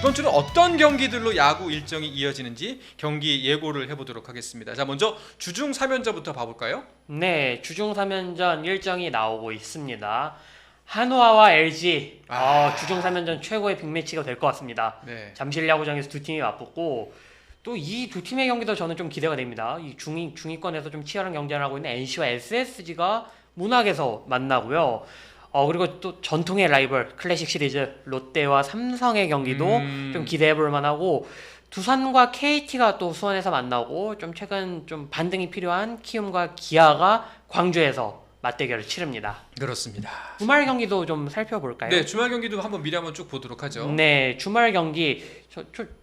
이번 주는 어떤 경기들로 야구 일정이 이어지는지 경기 예고를 해보도록 하겠습니다. 자, 먼저 주중 3연전부터 봐볼까요? 네, 주중 3연전 일정이 나오고 있습니다. 한화와 LG 주중 3연전 최고의 빅매치가 될 것 같습니다. 네. 잠실 야구장에서 두 팀이 맞붙고 또 이 두 팀의 경기도 저는 좀 기대가 됩니다. 이 중위권에서 좀 치열한 경쟁을 하고 있는 NC와 SSG가 문학에서 만나고요. 그리고 또 전통의 라이벌 클래식 시리즈 롯데와 삼성의 경기도 좀 기대해볼 만하고 두산과 KT가 또 수원에서 만나고 좀 최근 좀 반등이 필요한 키움과 기아가 광주에서 맞대결을 치릅니다. 그렇습니다. 주말 경기도 좀 살펴볼까요? 네, 주말 경기도 미리 한번 쭉 보도록 하죠. 네, 주말 경기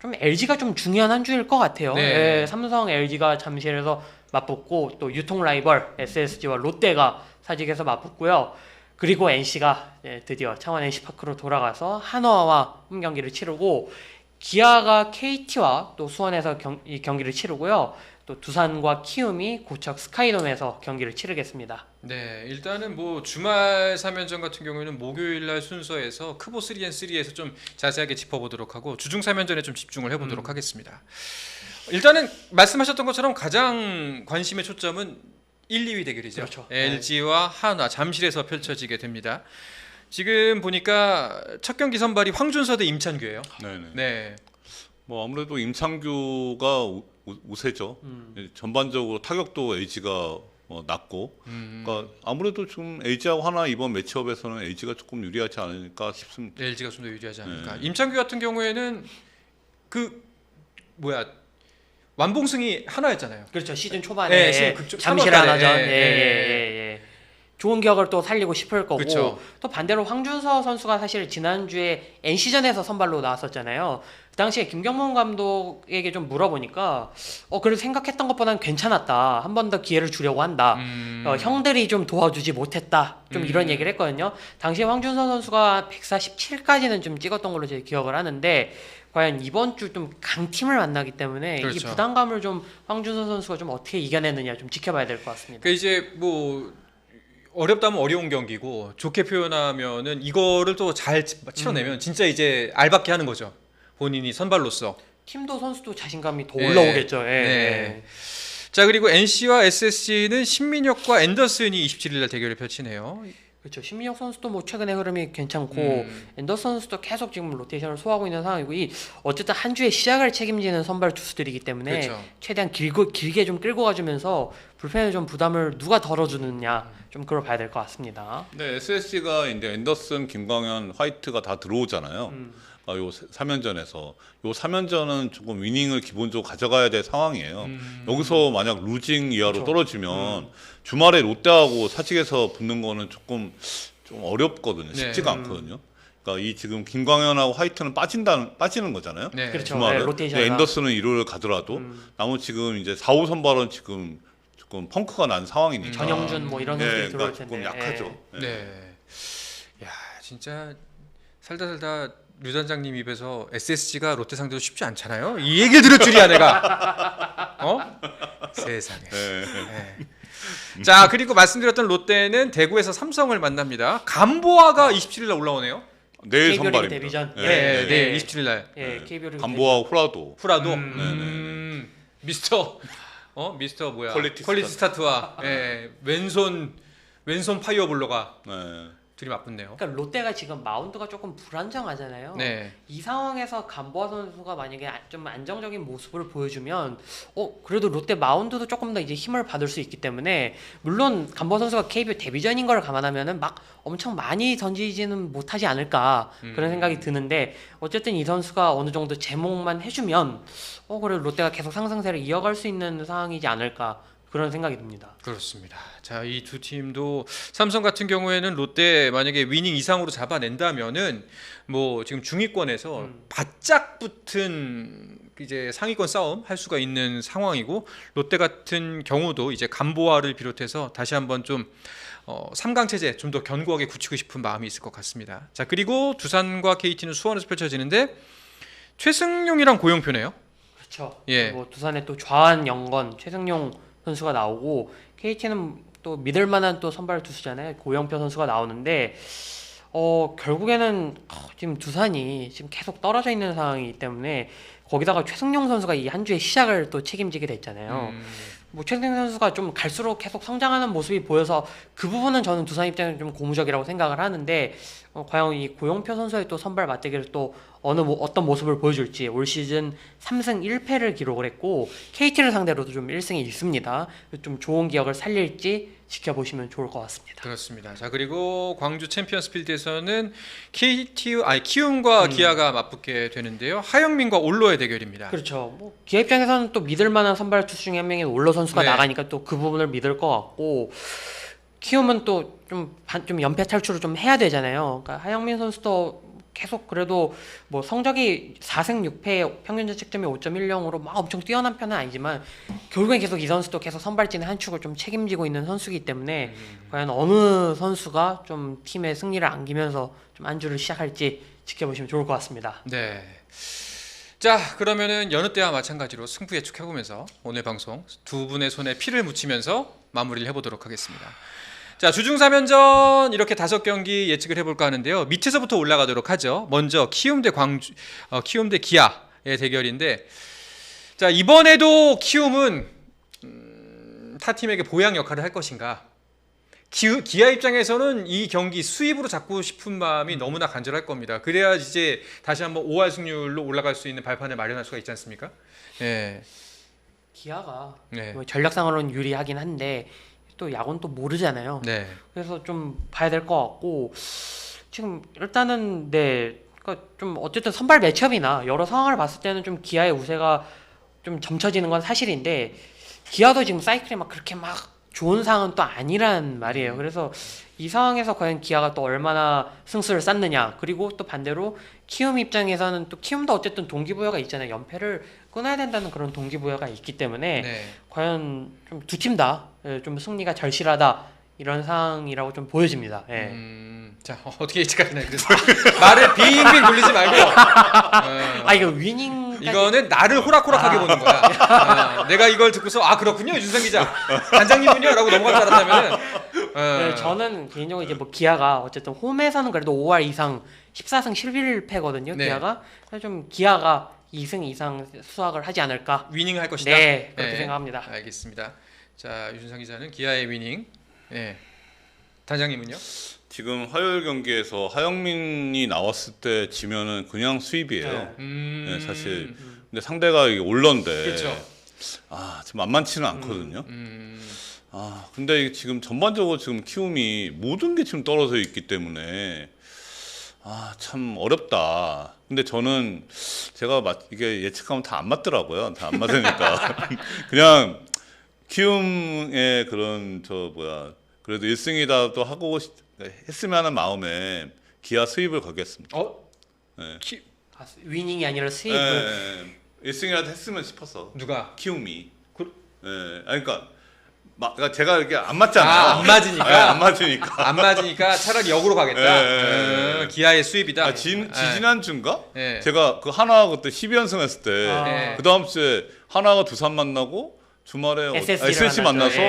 좀 LG가 좀 중요한 한 주일 것 같아요. 네. 네, 삼성, LG가 잠실에서 맞붙고 또 유통 라이벌 SSG와 롯데가 사직에서 맞붙고요. 그리고 NC가 드디어 창원 NC파크로 돌아가서 한화와 홈 경기를 치르고 기아가 KT와 또 수원에서 이 경기를 치르고요. 또 두산과 키움이 고척 스카이돔에서 경기를 치르겠습니다. 네, 일단은 뭐 주말 3연전 같은 경우에는 목요일 날 순서에서 크보 3&3에서 좀 자세하게 짚어보도록 하고 주중 3연전에 좀 집중을 해보도록 하겠습니다. 일단은 말씀하셨던 것처럼 가장 관심의 초점은 1, 2위 대결이죠. 그렇죠. LG와 한화 잠실에서 펼쳐지게 됩니다. 지금 보니까 첫 경기 선발이 황준서 대 임찬규예요. 네네. 네. 뭐 아무래도 임창규가 우세죠. 전반적으로 타격도 LG가 낮고, 그러니까 아무래도 좀 LG하고 하나 이번 매치업에서는 LG가 조금 유리하지 않을까 싶습니다. LG가 좀 더 유리하지 않을까. 네. 임창규 같은 경우에는 완봉승이 하나였잖아요. 그렇죠. 시즌 초반에 잠실 초반까지. 하나전 좋은 기억을 또 살리고 싶을 거고 그쵸. 또 반대로 황준서 선수가 사실 지난주에 NC전에서 선발로 나왔었잖아요. 그 당시에 김경문 감독에게 좀 물어보니까 그래도 생각했던 것보다는 괜찮았다. 한 번 더 기회를 주려고 한다. 형들이 좀 도와주지 못했다. 좀 이런 얘기를 했거든요. 당시에 황준서 선수가 147까지는 좀 찍었던 걸로 제가 기억을 하는데 과연 이번 주 좀 강팀을 만나기 때문에 그렇죠. 이 부담감을 좀 황준서 선수가 좀 어떻게 이겨내느냐 좀 지켜봐야 될 것 같습니다. 그러니까 이제 뭐 어렵다면 어려운 경기고 좋게 표현하면은 이거를 또 잘 치러내면 진짜 이제 알받게 하는 거죠. 본인이 선발로서. 팀도 선수도 자신감이 더 네. 올라오겠죠. 네. 자, 그리고 NC와 SSG는 신민혁과 앤더슨이 27일 날 대결을 펼치네요. 그렇죠. 신민혁 선수도 뭐 최근에 흐름이 괜찮고 앤더슨 선수도 계속 지금 로테이션을 소화하고 있는 상황이고 어쨌든 한 주의 시작을 책임지는 선발 투수들이기 때문에 그렇죠. 최대한 길게 좀 끌고 가주면서 불펜에 좀 부담을 누가 덜어주느냐 좀 그걸 봐야 될 것 같습니다. 네, SSG가 이제 앤더슨, 김광현, 화이트가 다 들어오잖아요. 요 3연전에서 요 3연전은 조금 위닝을 기본적으로 가져가야 될 상황이에요. 여기서 만약 루징 이하로 그렇죠. 떨어지면 주말에 롯데하고 사직에서 붙는 거는 조금 좀 어렵거든요. 쉽지가 않거든요. 그러니까 이 지금 김광현하고 화이트는 빠지는 거잖아요. 네. 그렇죠. 주말에. 네, 로테이션이 앤더슨은 일요일 가더라도 나머지 지금 이제 4, 5 선발은 지금 조금 펑크가 난 상황이니까. 전영준 뭐 이런 선수들이 들어올 그러니까 텐데. 조금 약하죠. 네. 야, 진짜 살다 류 단장님 입에서 SSG가 롯데 상대로 쉽지 않잖아요. 이 얘기를 들을 줄이야 내가. 세상에. 네. 자, 그리고 말씀드렸던 롯데는 대구에서 삼성을 만납니다. 감보아가 27일 날 올라오네요. 내일 KBO 리그 선발입니다. 데뷔전. 네, 네. 27일 날. KBO 리그 감보하고 후라도. 후라도. 미스터 뭐야? 퀄리티 스타트와 왼손 파이어볼러가 네. 둘이 맞붙네요. 그러니까 롯데가 지금 마운드가 조금 불안정하잖아요. 네. 이 상황에서 감보아 선수가 만약에 좀 안정적인 모습을 보여주면 그래도 롯데 마운드도 조금 더 이제 힘을 받을 수 있기 때문에 물론 감보아 선수가 KBO 데뷔전인 걸 감안하면은 막 엄청 많이 던지지는 못하지 않을까 그런 생각이 드는데 어쨌든 이 선수가 어느 정도 제목만 해주면 그래 롯데가 계속 상승세를 이어갈 수 있는 상황이지 않을까 그런 생각이 듭니다. 그렇습니다. 자, 이 두 팀도 삼성 같은 경우에는 롯데 만약에 위닝 이상으로 잡아낸다면은 뭐 지금 중위권에서 바짝 붙은 이제 상위권 싸움 할 수가 있는 상황이고 롯데 같은 경우도 이제 감보아를 비롯해서 다시 한번 좀 3강 체제 좀 더 견고하게 굳히고 싶은 마음이 있을 것 같습니다. 자, 그리고 두산과 KT는 수원에서 펼쳐지는데 최승용이랑 고영표네요. 그렇죠. 예. 뭐 두산에 또 좌완 영건 최승용 선수가 나오고 KT는 또 믿을만한 또 선발 투수잖아요. 고영표 선수가 나오는데 결국에는 지금 두산이 지금 계속 떨어져 있는 상황이기 때문에 거기다가 최승용 선수가 이 한 주의 시작을 또 책임지게 됐잖아요. 뭐 최승용 선수가 좀 갈수록 계속 성장하는 모습이 보여서 그 부분은 저는 두산 입장에서 좀 고무적이라고 생각을 하는데 과연 이 고용표 선수의 또 선발 맞대결을 또 어떤 모습을 보여줄지 올 시즌 3승 1패를 기록을 했고 KT를 상대로도 좀 1승이 있습니다. 좀 좋은 기억을 살릴지 지켜보시면 좋을 것 같습니다. 그렇습니다. 자 그리고 광주 챔피언스필드에서는 키움과 기아가 맞붙게 되는데요. 하영민과 올로의 대결입니다. 그렇죠. 뭐 기아 입장에서는 또 믿을 만한 선발 투수 중에 한 명인 올로 선수가 네. 나가니까 또 그 부분을 믿을 것 같고 키움은 또 좀 연패 탈출을 좀 해야 되잖아요. 그러니까 하영민 선수도 계속 그래도 뭐 성적이 4승 6패 평균 자책점이 5.10으로 막 엄청 뛰어난 편은 아니지만 결국엔 계속 이 선수도 계속 선발진의 한 축을 좀 책임지고 있는 선수이기 때문에 과연 어느 선수가 좀 팀의 승리를 안기면서 좀 안주를 시작할지 지켜보시면 좋을 것 같습니다. 네. 자 그러면은 여느 때와 마찬가지로 승부 예측해보면서 오늘 방송 두 분의 손에 피를 묻히면서 마무리를 해보도록 하겠습니다. 자 주중 3연전 이렇게 5경기 예측을 해볼까 하는데요. 밑에서부터 올라가도록 하죠. 먼저 키움 대 기아의 대결인데 자 이번에도 키움은 타 팀에게 보양 역할을 할 것인가. 기아 입장에서는 이 경기 수입으로 잡고 싶은 마음이 너무나 간절할 겁니다. 그래야 이제 다시 한번 5할 승률로 올라갈 수 있는 발판을 마련할 수가 있지 않습니까? 네. 기아가 네. 뭐 전략상으로는 유리하긴 한데 또 야구는 또 모르잖아요. 네. 그래서 좀 봐야 될 것 같고 지금 일단은 그러니까 좀 어쨌든 선발 매치업이나 여러 상황을 봤을 때는 좀 기아의 우세가 좀 점쳐지는 건 사실인데 기아도 지금 사이클이 막 그렇게 막 좋은 상황은 또 아니란 말이에요. 그래서 이 상황에서 과연 기아가 또 얼마나 승수를 쌓느냐. 그리고 또 반대로 키움 입장에서는 또 키움도 어쨌든 동기부여가 있잖아요. 연패를 끊어야 된다는 그런 동기부여가 있기 때문에 네. 과연 좀 두 팀 다 좀 승리가 절실하다 이런 상황이라고 좀 보여집니다. 예. 자 어떻게 예측하시나요? 그래서 말을 빙빙 돌리지 말고 이거 위닝 이거는 나를 호락호락하게 보는 거야. 내가 이걸 듣고서 그렇군요 윤상 기자 단장님은요라고 넘어갈 줄 알았다면은 네, 저는 개인적으로 이제 뭐 기아가 어쨌든 홈에서는 그래도 5할 이상 14승 11패거든요. 네. 기아가 그래서 좀 기아가 2승 이상 수확을 하지 않을까. 위닝 할 것이다. 네, 그렇게 생각합니다. 알겠습니다. 자 윤상 기자는 기아의 위닝. 네. 단장님은요? 지금 화요일 경기에서 하영민이 나왔을 때 지면은 그냥 수입이에요. 네, 사실. 근데 상대가 이게 올런데. 그렇죠. 좀 만만치는 않거든요. 근데 지금 전반적으로 지금 키움이 모든 게 지금 떨어져 있기 때문에 참 어렵다. 근데 저는 제가 이게 예측하면 다 안 맞더라고요. 다 안 맞으니까 그냥 키움의 그런 그래도 1승이라도 하고 했으면 하는 마음에 기아 수입을 걸겠습니다. 네. 위닝이 아니라 수입을. 네. 1승이라도 했으면 싶어서. 누가? 키움이. 그러니까 제가 이렇게 안 맞잖아요. 안 맞으니까. 안 맞으니까. 안 맞으니까 차라리 역으로 가겠다. 기아의 수입이다. 지난주인가? 네. 제가 그 하나 그때 12연승 했을 때 그 다음 주에 하나가 두산 만나고 주말에 SSC 만나서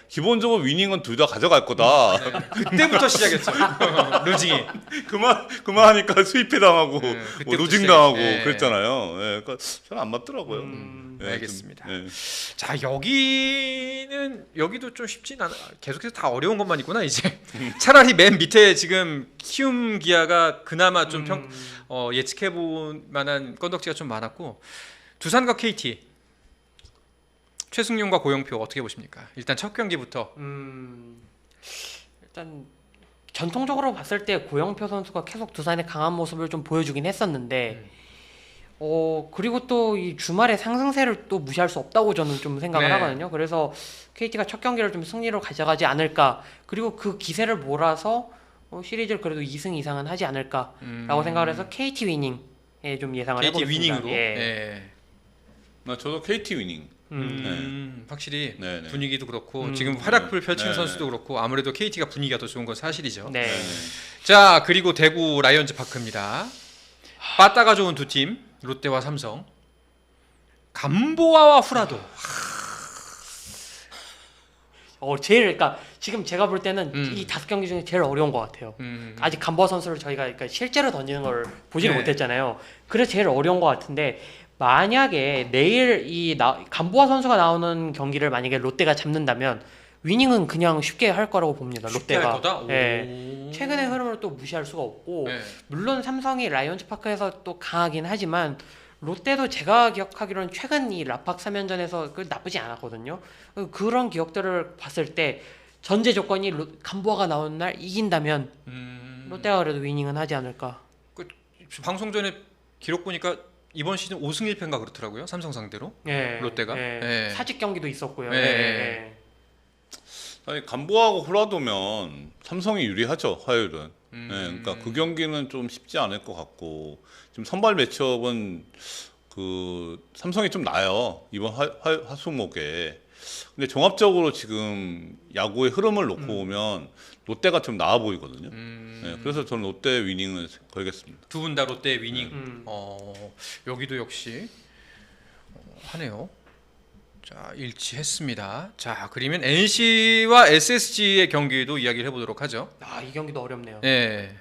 기본적으로 위닝은 둘 다 가져갈 거다. 그때부터 시작했죠. 루징이. 그만하니까 수입해 당하고 뭐 루징 당하고 그랬잖아요. 그러니까 저는 안 맞더라고요. 알겠습니다. 자 여기도 좀 쉽진 않아. 계속해서 다 어려운 것만 있구나 이제. 차라리 맨 밑에 지금 키움 기아가 그나마 좀 예측해볼 만한 건덕지가 좀 많았고 두산과 KT. 최승용과 고용표 어떻게 보십니까? 일단 첫 경기부터. 일단 전통적으로 봤을 때 고영표 선수가 계속 두산의 강한 모습을 좀 보여주긴 했었는데 그리고 또 이 주말의 상승세를 또 무시할 수 없다고 저는 좀 생각을 하거든요. 그래서 KT가 첫 경기를 좀 승리로 가져가지 않을까. 그리고 그 기세를 몰아서 시리즈를 그래도 2승 이상은 하지 않을까라고 생각을 해서 KT 위닝에 좀 예상을 KT 해보겠습니다. 위닝으로. 저도 KT 위닝. 확실히 네네. 분위기도 그렇고 지금 활약을 펼치는 네네. 선수도 그렇고 아무래도 KT가 분위기가 더 좋은 건 사실이죠. 네. 자 그리고 대구 라이온즈 파크입니다. 빠따가 좋은 두 팀 롯데와 삼성. 감보아와 후라도. 제일 그러니까 지금 제가 볼 때는 이 5경기 중에 제일 어려운 것 같아요. 아직 감보아 선수를 저희가 그러니까 실제로 던지는 걸 보지를 네. 못했잖아요. 그래서 제일 어려운 것 같은데 만약에 내일 감보아 선수가 나오는 경기를 만약에 롯데가 잡는다면 위닝은 그냥 쉽게 할 거라고 봅니다. 쉽게 롯데가. 할 거다. 예. 최근의 흐름을 또 무시할 수가 없고 네. 물론 삼성이 라이온즈 파크에서 또 강하긴 하지만 롯데도 제가 기억하기로는 최근 이 라팍 3연전에서 그 나쁘지 않았거든요. 그런 기억들을 봤을 때 전제 조건이 감보아가 나오는 날 이긴다면 롯데가 그래도 위닝은 하지 않을까. 방송 전에 기록 보니까 이번 시즌 5승 1패인가 그렇더라고요. 삼성 상대로. 예. 롯데가? 예. 예. 사직 경기도 있었고요. 예. 예. 아니 감보하고 호라도면 삼성이 유리하죠 화요일은. 네, 그러니까 그 경기는 좀 쉽지 않을 것 같고 지금 선발 매치업은 그 삼성이 좀 나요 이번 화수목에. 근데 종합적으로 지금 야구의 흐름을 놓고 보면 롯데가 좀 나아 보이거든요. 네, 그래서 저는 롯데 위닝을 걸겠습니다. 두 분 다 롯데 위닝. 여기도 역시 하네요. 자, 일치했습니다. 자, 그러면 NC와 SSG의 경기도 이야기를 해보도록 하죠. 이 경기도 어렵네요. 네,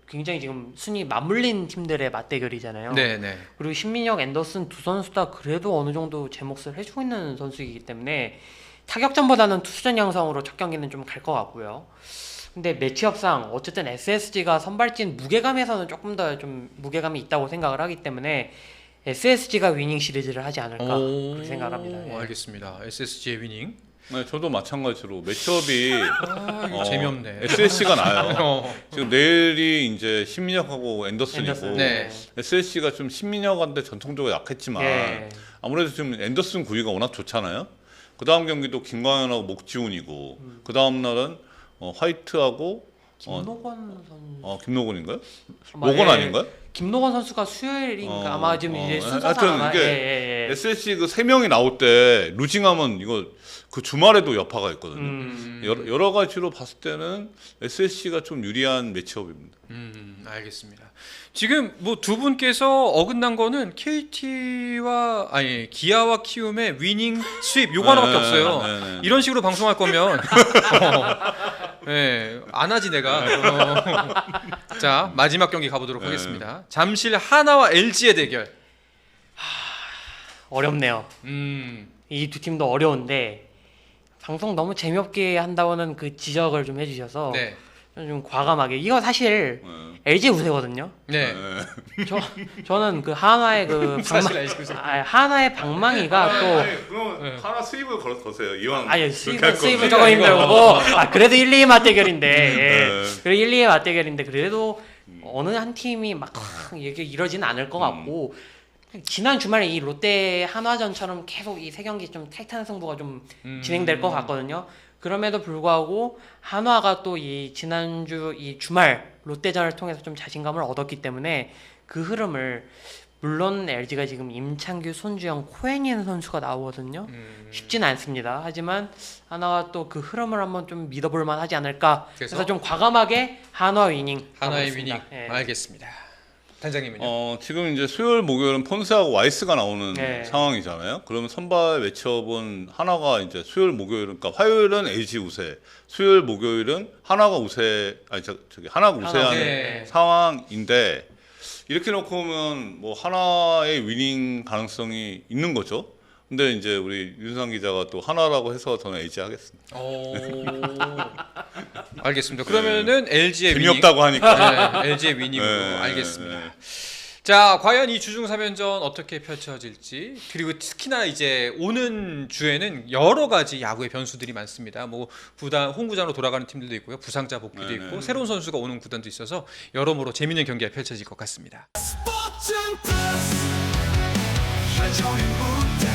굉장히 지금 순위 맞물린 팀들의 맞대결이잖아요. 네, 네. 그리고 신민혁, 앤더슨 두 선수 다 그래도 어느 정도 제 몫을 해주고 있는 선수이기 때문에 타격전보다는 투수전 양상으로 첫 경기는 좀 갈 것 같고요. 근데 매치업상 어쨌든 SSG가 선발진 무게감에서는 조금 더 좀 무게감이 있다고 생각을 하기 때문에 SSG가 위닝 시리즈를 하지 않을까 그렇게 생각합니다. 예. 알겠습니다. SSG의 위닝. 네, 저도 마찬가지로 매치업이 이거 재미없네. SSG가 나요. 지금 내일이 이제 신민혁하고 앤더슨이고 네. SSG가 좀 신민혁한테 전통적으로 약했지만 예. 아무래도 지금 앤더슨 구위가 워낙 좋잖아요. 그 다음 경기도 김광현하고 목지훈이고 그 다음 날은 화이트하고 김노건 선수 김노건인가요? 아마, 노건 예. 아닌가요? 김노건 선수가 수요일인가 아마 지금 이제 순서상 하여튼 아마 이게 SSG 그 세 명이 나올 때 루징하면 이거 그 주말에도 여파가 있거든요. 여러 가지로 봤을 때는 SSG가 좀 유리한 매치업입니다. 알겠습니다. 지금 뭐 두 분께서 어긋난 거는 기아와 키움의 위닝 스윕 요거 하나밖에 없어요. 네. 이런 식으로 방송할 거면 안 하지 내가. 자, 마지막 경기 가보도록 하겠습니다. 잠실 하나와 LG의 대결. 어렵네요. 이 두 팀도 어려운데 방송 너무 재미없게 한다고는 그 지적을 좀 해주셔서 네. 좀 과감하게 이거 사실 LG 우세거든요. 네. 저는 그 한화의 그 사실 LG 우세. 한화의 방망이가 또 그럼 하나 수입을 거세요. 이왕 수입은 조금 힘들고 그래도 1, 2위 맞대결인데 그래도 1, 2위 맞대결인데 그래도 어느 한 팀이 막 이게 이러지는 않을 것 같고 지난 주말에 이 롯데 한화전처럼 계속 이 세 경기 좀 타이트한 승부가 좀 진행될 것 같거든요. 그럼에도 불구하고 한화가 또 이 지난주 이 주말 롯데전을 통해서 좀 자신감을 얻었기 때문에 그 흐름을 물론 LG가 지금 임창규, 손주영, 코에니엔 선수가 나오거든요. 쉽진 않습니다. 하지만 한화가 또 그 흐름을 한번 좀 믿어볼 만하지 않을까. 그래서 좀 과감하게 한화 위닝. 한화의 위닝. 예. 알겠습니다. 단장님은요? 지금 이제 수요일 목요일은 폰세하고 와이스가 나오는 네. 상황이잖아요. 그러면 선발 매치업은 하나가 이제 수요일 목요일은 그러니까 화요일은 LG 우세, 수요일 목요일은 하나가 우세, 하나가 우세한 네. 상황인데 이렇게 놓고 보면 뭐 하나의 위닝 가능성이 있는 거죠. 근데 이제 우리 윤상 기자가 또 하나라고 해서 저는 LG 하겠습니다. 알겠습니다. 그러면은 LG의 위닝. 재미없다고 하니까. 네, LG의 위닝으로 네, 알겠습니다. 네. 자, 과연 이 주중 3연전 어떻게 펼쳐질지, 그리고 특히나 이제 오는 주에는 여러 가지 야구의 변수들이 많습니다. 뭐 홈구장으로 돌아가는 팀들도 있고요, 부상자 복귀도 네, 있고 네. 새로운 선수가 오는 구단도 있어서 여러모로 재밌는 경기가 펼쳐질 것 같습니다. 스포츠 플러스 한정의 무대